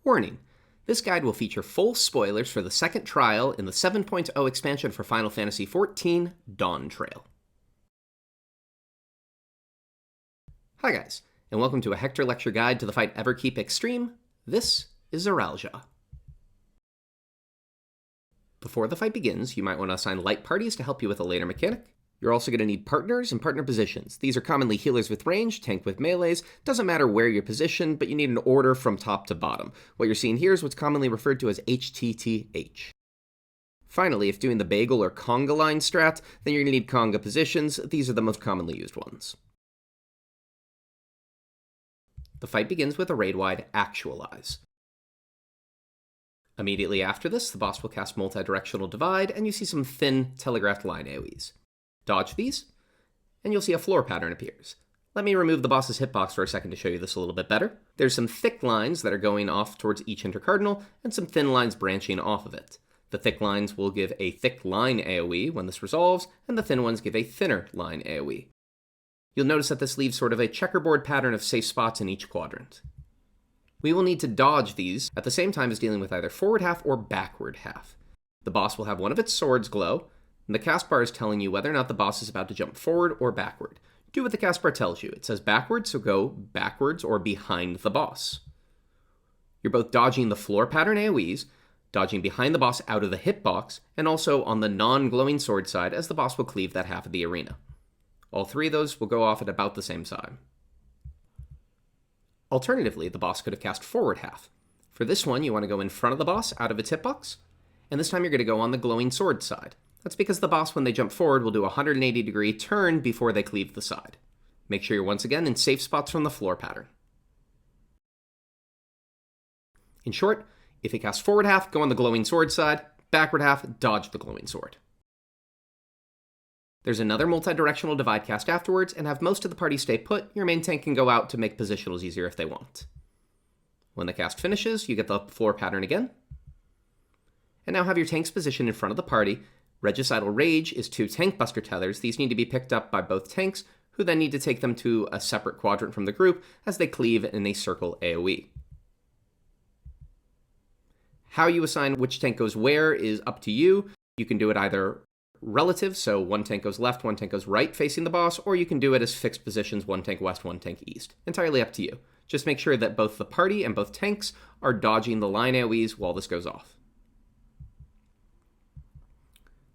Warning, this guide will feature full spoilers for the second trial in the 7.0 expansion for Final Fantasy XIV, Dawntrail. Hi guys, and welcome to a Hector lecture guide to the fight Everkeep Extreme. This is Zoraal Ja. Before the fight begins, you might want to assign light parties to help you with a later mechanic. You're also going to need partners and partner positions. These are commonly healers with range, tank with melees. Doesn't matter where you're positioned, but you need an order from top to bottom. What you're seeing here is what's commonly referred to as HTTH. Finally, if doing the Bagel or Congaline strat, then you're going to need Conga positions. These are the most commonly used ones. The fight begins with a raid-wide Actualize. Immediately after this, the boss will cast Multidirectional Divide, and you see some thin, telegraphed line AoEs. Dodge these, and you'll see a floor pattern appears. Let me remove the boss's hitbox for a second to show you this a little bit better. There's some thick lines that are going off towards each intercardinal, and some thin lines branching off of it. The thick lines will give a thick line AoE when this resolves, and the thin ones give a thinner line AoE. You'll notice that this leaves sort of a checkerboard pattern of safe spots in each quadrant. We will need to dodge these at the same time as dealing with either forward half or backward half. The boss will have one of its swords glow, and the cast bar is telling you whether or not the boss is about to jump forward or backward. Do what the cast bar tells you. It says backward, so go backwards or behind the boss. You're both dodging the floor pattern AoEs, dodging behind the boss out of the hitbox, and also on the non-glowing sword side as the boss will cleave that half of the arena. All three of those will go off at about the same time. Alternatively, the boss could have cast forward half. For this one, you want to go in front of the boss out of its hitbox, and this time you're going to go on the glowing sword side. That's because the boss, when they jump forward, will do a 180-degree turn before they cleave the side. Make sure you're once again in safe spots from the floor pattern. In short, if you cast forward half, go on the glowing sword side, backward half, dodge the glowing sword. There's another multi-directional divide cast afterwards, and have most of the party stay put. Your main tank can go out to make positionals easier if they want. When the cast finishes, you get the floor pattern again. And now have your tanks positioned in front of the party. Regicidal Rage is 2 tank buster tethers. These need to be picked up by both tanks, who then need to take them to a separate quadrant from the group as they cleave in a circle AoE. How you assign which tank goes where is up to you. You can do it either relative, so one tank goes left, one tank goes right facing the boss, or you can do it as fixed positions, one tank west, one tank east. Entirely up to you. Just make sure that both the party and both tanks are dodging the line AoEs while this goes off.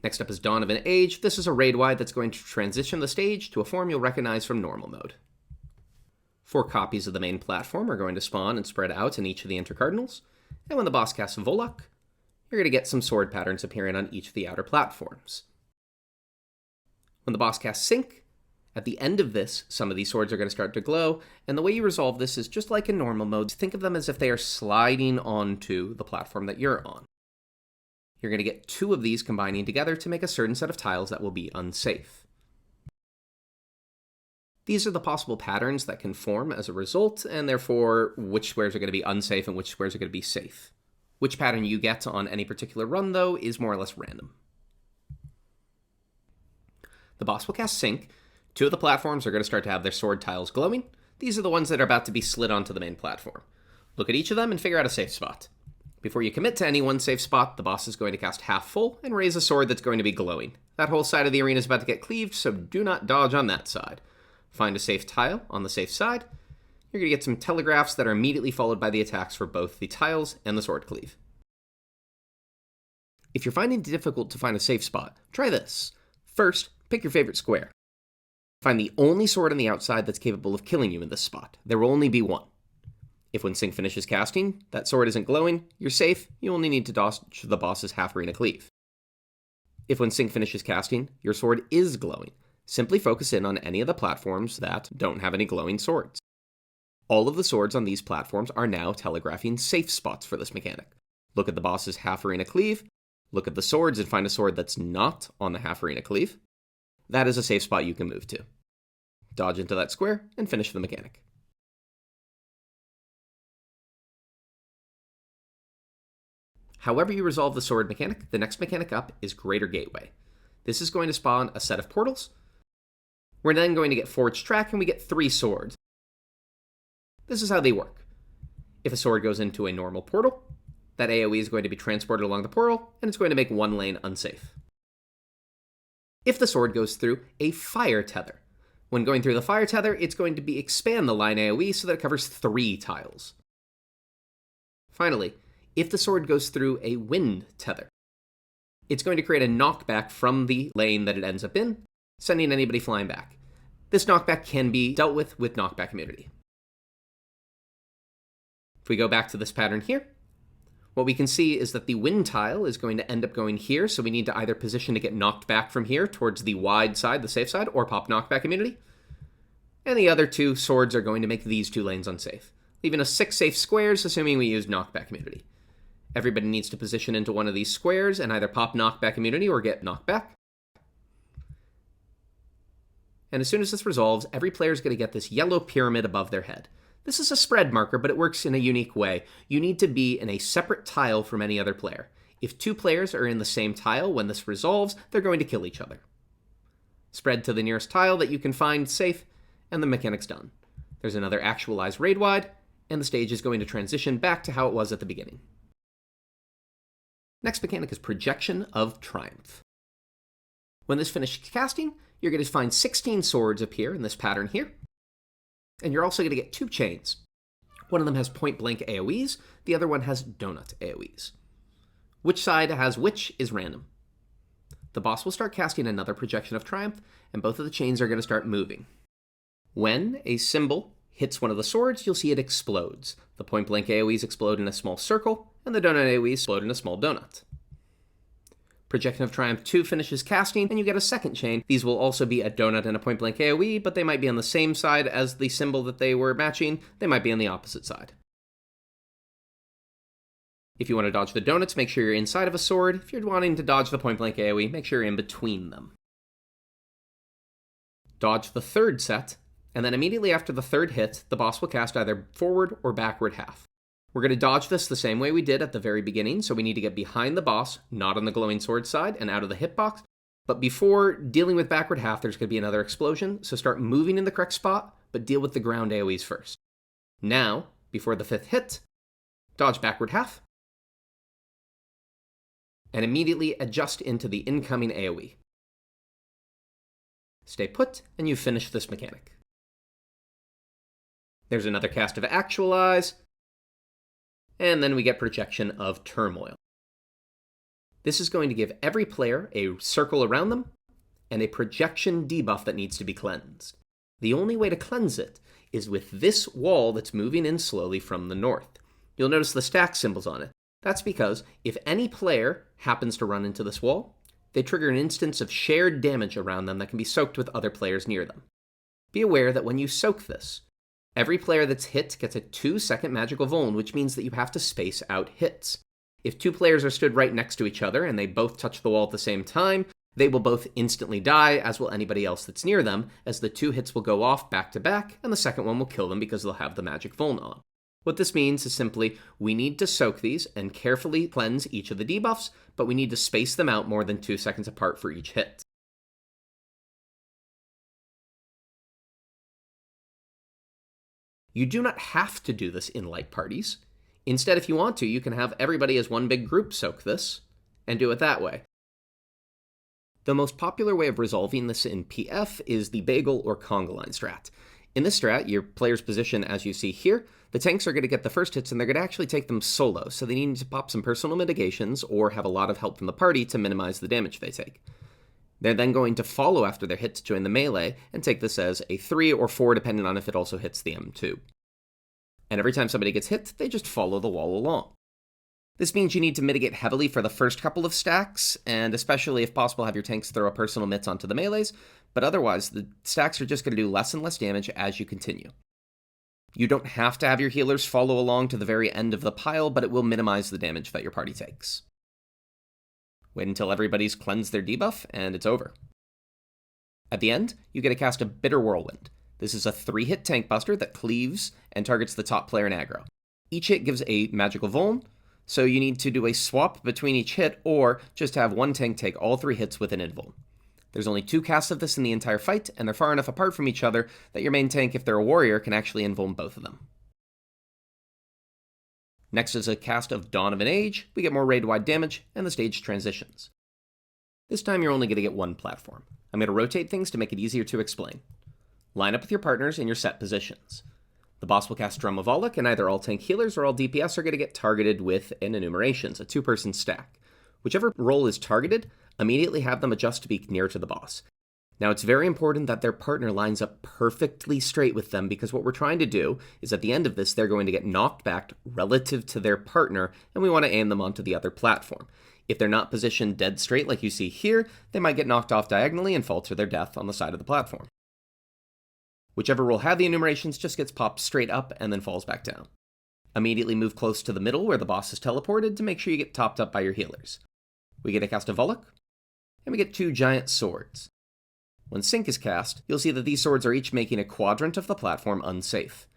Next up is Dawn of an Age. This is a raid-wide that's going to transition the stage to a form you'll recognize from normal mode. 4 copies of the main platform are going to spawn and spread out in each of the intercardinals, and when the boss casts Volok, you're going to get some sword patterns appearing on each of the outer platforms. When the boss casts Sync, at the end of this, some of these swords are going to start to glow, and the way you resolve this is just like in normal mode. Think of them as if they are sliding onto the platform that you're on. You're going to get 2 of these combining together to make a certain set of tiles that will be unsafe. These are the possible patterns that can form as a result, and therefore which squares are going to be unsafe and which squares are going to be safe. Which pattern you get on any particular run, though, is more or less random. The boss will cast Sync. 2 of the platforms are going to start to have their sword tiles glowing. These are the ones that are about to be slid onto the main platform. Look at each of them and figure out a safe spot. Before you commit to any one safe spot, the boss is going to cast half full and raise a sword that's going to be glowing. That whole side of the arena is about to get cleaved, so do not dodge on that side. Find a safe tile on the safe side. You're going to get some telegraphs that are immediately followed by the attacks for both the tiles and the sword cleave. If you're finding it difficult to find a safe spot, try this. First, pick your favorite square. Find the only sword on the outside that's capable of killing you in this spot. There will only be one. If when Sync finishes casting, that sword isn't glowing, you're safe. You only need to dodge the boss's half-arena cleave. If when Sync finishes casting, your sword is glowing, simply focus in on any of the platforms that don't have any glowing swords. All of the swords on these platforms are now telegraphing safe spots for this mechanic. Look at the boss's half-arena cleave, look at the swords and find a sword that's not on the half-arena cleave. That is a safe spot you can move to. Dodge into that square and finish the mechanic. However you resolve the sword mechanic, the next mechanic up is Greater Gateway. This is going to spawn a set of portals. We're then going to get Forged Track, and we get 3 swords. This is how they work. If a sword goes into a normal portal, that AoE is going to be transported along the portal, and it's going to make one lane unsafe. If the sword goes through a fire tether, when going through the fire tether, it's going to expand the line AoE so that it covers 3 tiles. Finally, if the sword goes through a wind tether, it's going to create a knockback from the lane that it ends up in, sending anybody flying back. This knockback can be dealt with knockback immunity. If we go back to this pattern here, what we can see is that the wind tile is going to end up going here, so we need to either position to get knocked back from here towards the wide side, the safe side, or pop knockback immunity. And the other 2 swords are going to make these 2 lanes unsafe, leaving us 6 safe squares, assuming we use knockback immunity. Everybody needs to position into one of these squares and either pop knockback immunity or get knocked back. And as soon as this resolves, every player is going to get this yellow pyramid above their head. This is a spread marker, but it works in a unique way. You need to be in a separate tile from any other player. If 2 players are in the same tile, when this resolves, they're going to kill each other. Spread to the nearest tile that you can find safe, and the mechanic's done. There's another actualized raid wide, and the stage is going to transition back to how it was at the beginning. Next mechanic is Projection of Triumph. When this finishes casting, you're going to find 16 swords appear in this pattern here, and you're also going to get 2 chains. One of them has point-blank AoEs, the other one has donut AoEs. Which side has which is random. The boss will start casting another Projection of Triumph, and both of the chains are going to start moving. When a symbol hits one of the swords, you'll see it explodes. The point-blank AoEs explode in a small circle, and the donut AoEs explode in a small donut. Projection of Triumph 2 finishes casting, and you get a second chain. These will also be a donut and a point-blank AoE, but they might be on the same side as the symbol that they were matching. They might be on the opposite side. If you want to dodge the donuts, make sure you're inside of a sword. If you're wanting to dodge the point-blank AoE, make sure you're in between them. Dodge the third set, and then immediately after the third hit, the boss will cast either forward or backward half. We're going to dodge this the same way we did at the very beginning, so we need to get behind the boss, not on the glowing sword side, and out of the hitbox. But before dealing with backward half, there's going to be another explosion, so start moving in the correct spot, but deal with the ground AoEs first. Now, before the 5th hit, dodge backward half, and immediately adjust into the incoming AoE. Stay put, and you finish this mechanic. There's another cast of Actualize, and then we get Projection of Turmoil. This is going to give every player a circle around them, and a projection debuff that needs to be cleansed. The only way to cleanse it is with this wall that's moving in slowly from the north. You'll notice the stack symbols on it. That's because if any player happens to run into this wall, they trigger an instance of shared damage around them that can be soaked with other players near them. Be aware that when you soak this, every player that's hit gets a 2-second magical vuln, which means that you have to space out hits. If 2 players are stood right next to each other and they both touch the wall at the same time, they will both instantly die, as will anybody else that's near them, as the 2 hits will go off back to back, and the second one will kill them because they'll have the magic vuln on. What this means is simply, we need to soak these and carefully cleanse each of the debuffs, but we need to space them out more than 2 seconds apart for each hit. You do not have to do this in light parties. Instead, if you want to, you can have everybody as one big group soak this, and do it that way. The most popular way of resolving this in PF is the Bagel or Congaline strat. In this strat, your player's position, as you see here, the tanks are going to get the first hits and they're going to actually take them solo, so they need to pop some personal mitigations or have a lot of help from the party to minimize the damage they take. They're then going to follow after their hit to join the melee and take this as a 3 or 4 depending on if it also hits the M2. And every time somebody gets hit, they just follow the wall along. This means you need to mitigate heavily for the first couple of stacks, and especially if possible have your tanks throw a personal mitts onto the melees, but otherwise the stacks are just going to do less and less damage as you continue. You don't have to have your healers follow along to the very end of the pile, but it will minimize the damage that your party takes. Wait until everybody's cleansed their debuff, and it's over. At the end, you get to cast a Bitter Whirlwind. This is a 3-hit tank buster that cleaves and targets the top player in aggro. Each hit gives a magical vuln, so you need to do a swap between each hit, or just have one tank take all 3 hits with an invuln. There's only 2 casts of this in the entire fight, and they're far enough apart from each other that your main tank, if they're a warrior, can actually invuln both of them. Next is a cast of Dawn of an Age. We get more raid-wide damage, and the stage transitions. This time you're only going to get one platform. I'm going to rotate things to make it easier to explain. Line up with your partners in your set positions. The boss will cast Drum of Volok, and either all tank healers or all DPS are going to get targeted with an Enumerations, a 2-person stack. Whichever role is targeted, immediately have them adjust to be near to the boss. Now, it's very important that their partner lines up perfectly straight with them, because what we're trying to do is at the end of this, they're going to get knocked back relative to their partner, and we want to aim them onto the other platform. If they're not positioned dead straight like you see here, they might get knocked off diagonally and fall to their death on the side of the platform. Whichever role had the Enumerations just gets popped straight up and then falls back down. Immediately move close to the middle where the boss is teleported to make sure you get topped up by your healers. We get a cast of Volok, and we get 2 giant swords. When Sync is cast, you'll see that these swords are each making a quadrant of the platform unsafe.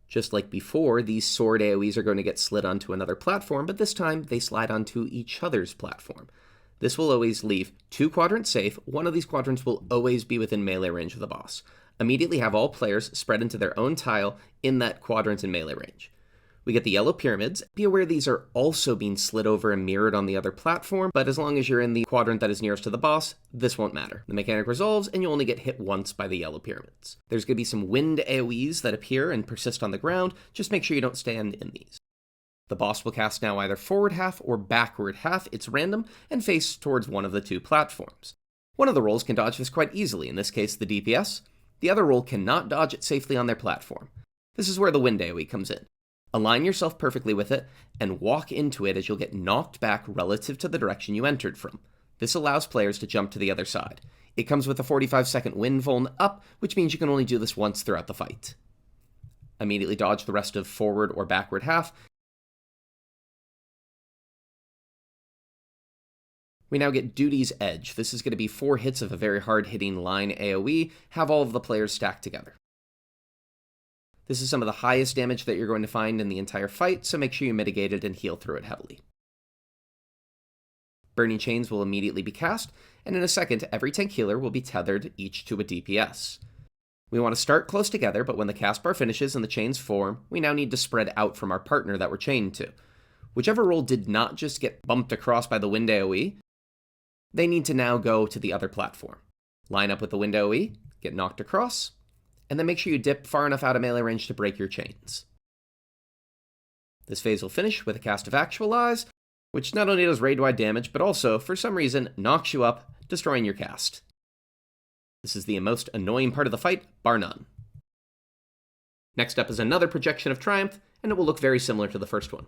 Just like before, these sword AoEs are going to get slid onto another platform, but this time they slide onto each other's platform. This will always leave 2 quadrants safe. One of these quadrants will always be within melee range of the boss. Immediately have all players spread into their own tile in that quadrant in melee range. We get the yellow pyramids. Be aware these are also being slid over and mirrored on the other platform, but as long as you're in the quadrant that is nearest to the boss, this won't matter. The mechanic resolves, and you only get hit once by the yellow pyramids. There's going to be some wind AoEs that appear and persist on the ground. Just make sure you don't stand in these. The boss will cast now either forward half or backward half, it's random, and face towards one of the 2 platforms. One of the roles can dodge this quite easily, in this case the DPS. The other role cannot dodge it safely on their platform. This is where the wind AoE comes in. Align yourself perfectly with it, and walk into it as you'll get knocked back relative to the direction you entered from. This allows players to jump to the other side. It comes with a 45-second wind vuln up, which means you can only do this once throughout the fight. Immediately dodge the rest of forward or backward half. We now get Duty's Edge. This is going to be 4 hits of a very hard-hitting line AoE, have all of the players stacked together. This is some of the highest damage that you're going to find in the entire fight, so make sure you mitigate it and heal through it heavily. Burning Chains will immediately be cast, and in a second, every tank healer will be tethered each to a DPS. We want to start close together, but when the cast bar finishes and the chains form, we now need to spread out from our partner that we're chained to. Whichever role did not just get bumped across by the wind AoE, they need to now go to the other platform. Line up with the wind AoE, get knocked across, and then make sure you dip far enough out of melee range to break your chains. This phase will finish with a cast of Actualize, which not only does raid-wide damage, but also, for some reason, knocks you up, destroying your cast. This is the most annoying part of the fight, bar none. Next up is another Projection of Triumph, and it will look very similar to the first one.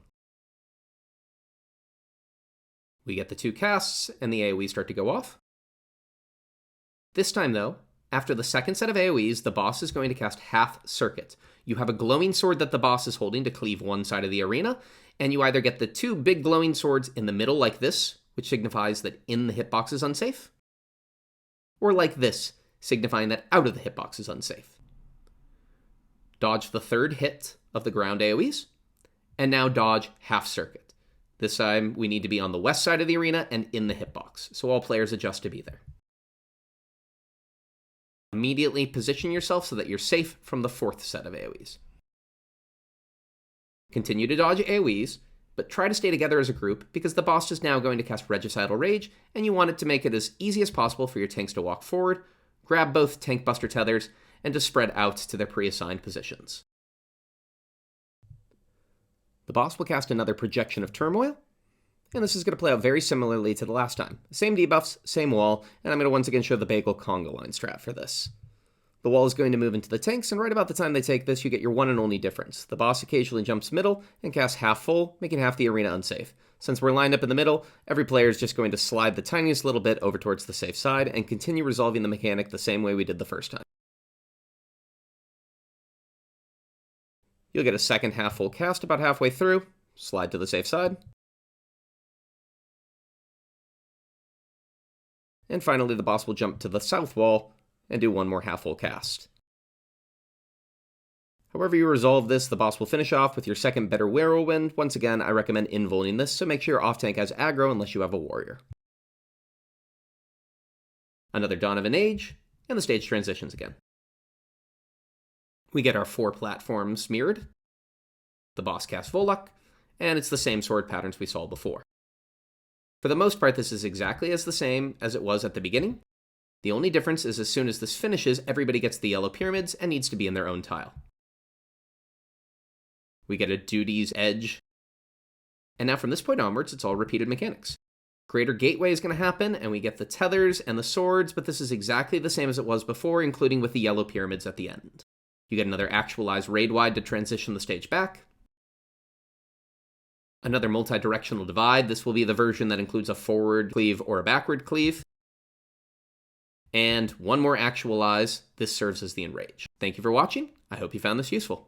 We get the 2 casts, and the AoE start to go off. This time, though, after the second set of AoEs, the boss is going to cast Half Circuit. You have a glowing sword that the boss is holding to cleave one side of the arena, and you either get the 2 big glowing swords in the middle like this, which signifies that in the hitbox is unsafe, or like this, signifying that out of the hitbox is unsafe. Dodge the 3rd hit of the ground AoEs, and now dodge Half Circuit. This time, we need to be on the west side of the arena and in the hitbox, so all players adjust to be there. Immediately position yourself so that you're safe from the 4th set of AoEs. Continue to dodge AoEs, but try to stay together as a group because the boss is now going to cast Regicidal Rage, and you want it to make it as easy as possible for your tanks to walk forward, grab both Tank Buster Tethers, and to spread out to their pre-assigned positions. The boss will cast another Projection of Turmoil, and this is going to play out very similarly to the last time. Same debuffs, same wall, and I'm going to once again show the Bagel Congaline strat for this. The wall is going to move into the tanks, and right about the time they take this, you get your one and only difference. The boss occasionally jumps middle and casts half full, making half the arena unsafe. Since we're lined up in the middle, every player is just going to slide the tiniest little bit over towards the safe side and continue resolving the mechanic the same way we did the first time. You'll get a second half full cast about halfway through, slide to the safe side, and finally the boss will jump to the south wall and do one more half full cast. However you resolve this, the boss will finish off with your second better Whirlwind. Once again, I recommend invulning this, so make sure your off-tank has aggro unless you have a warrior. Another Dawn of an Age, and the stage transitions again. We get our 4 platforms mirrored. The boss casts Volok, and it's the same sword patterns we saw before. For the most part, this is exactly as the same as it was at the beginning. The only difference is as soon as this finishes, everybody gets the yellow pyramids and needs to be in their own tile. We get a duties edge. And now from this point onwards, it's all repeated mechanics. Greater Gateway is going to happen, and we get the tethers and the swords, but this is exactly the same as it was before, including with the yellow pyramids at the end. You get another actualized raid-wide to transition the stage back. Another multi-directional divide. This will be the version that includes a forward cleave or a backward cleave. And one more actualize. This serves as the enrage. Thank you for watching. I hope you found this useful.